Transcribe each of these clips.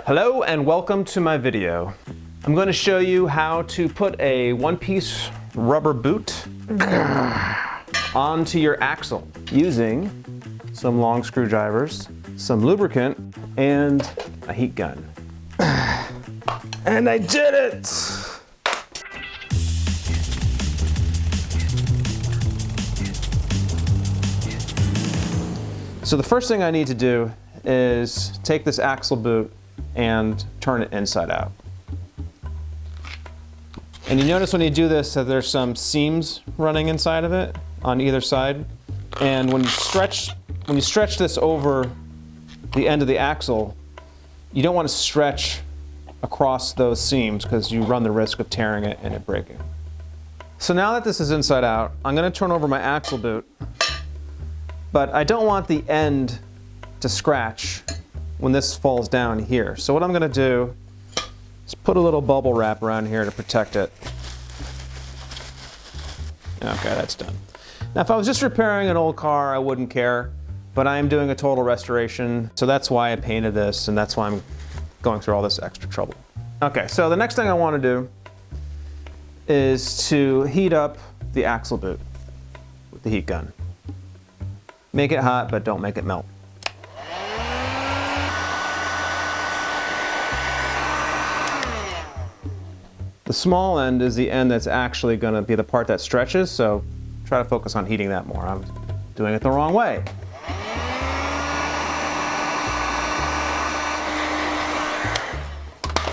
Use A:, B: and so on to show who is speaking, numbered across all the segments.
A: Hello and welcome to my video. I'm going to show you how to put a one-piece rubber boot onto your axle using some long screwdrivers, some lubricant, and a heat gun. And I did it! So the first thing I need to do is take this axle boot and turn it inside out. And you notice when you do this that there's some seams running inside of it on either side. And when you stretch this over the end of the axle, you don't want to stretch across those seams because you run the risk of tearing it and it breaking. So now that this is inside out, I'm going to turn over my axle boot. But I don't want the end to scratch when this falls down here. So what I'm going to do is put a little bubble wrap around here to protect it. Okay, that's done. Now if I was just repairing an old car, I wouldn't care, but I am doing a total restoration, so that's why I painted this and that's why I'm going through all this extra trouble. Okay, so the next thing I want to do is to heat up the axle boot with the heat gun. Make it hot, but don't make it melt. The small end is the end that's actually going to be the part that stretches, so try to focus on heating that more. I'm doing it the wrong way.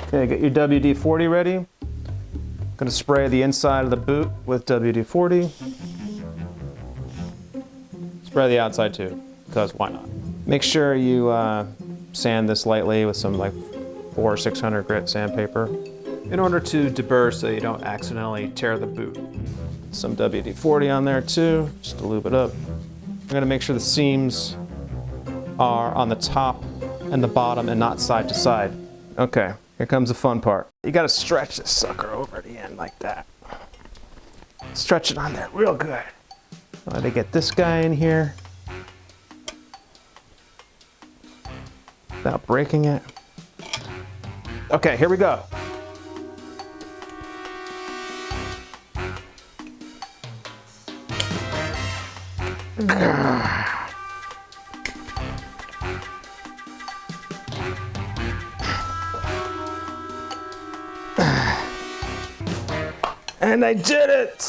A: Okay, get your WD-40 ready. I'm going to spray the inside of the boot with WD-40. Spray the outside too, because why not? Make sure you sand this lightly with some like 400 or 600 grit sandpaper in order to deburr so you don't accidentally tear the boot. Some WD-40 on there too, just to lube it up. I'm gonna make sure the seams are on the top and the bottom and not side to side. Okay, here comes the fun part. You gotta stretch this sucker over the end like that. Stretch it on there real good. Let me get this guy in here without breaking it. Okay, here we go. And I did it!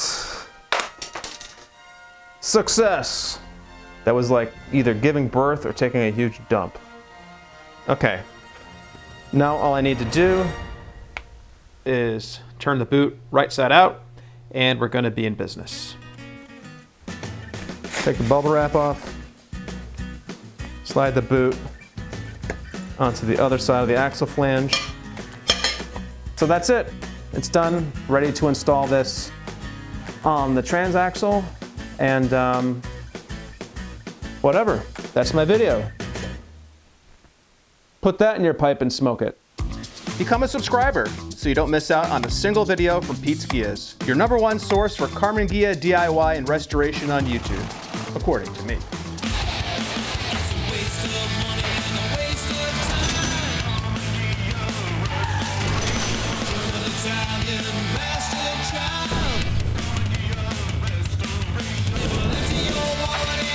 A: Success! That was like either giving birth or taking a huge dump. Okay, now all I need to do is turn the boot right side out and we're going to be in business. Take the bubble wrap off, slide the boot onto the other side of the axle flange. So that's it. It's done, ready to install this on the transaxle. And whatever, that's my video. Put that in your pipe and smoke it. Become a subscriber so you don't miss out on a single video from Pete's Guias, your #1 source for Karmann Ghia DIY and restoration on YouTube, according to me.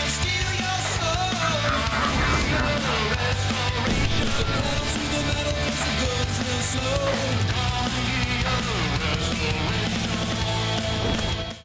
B: Steal your soul.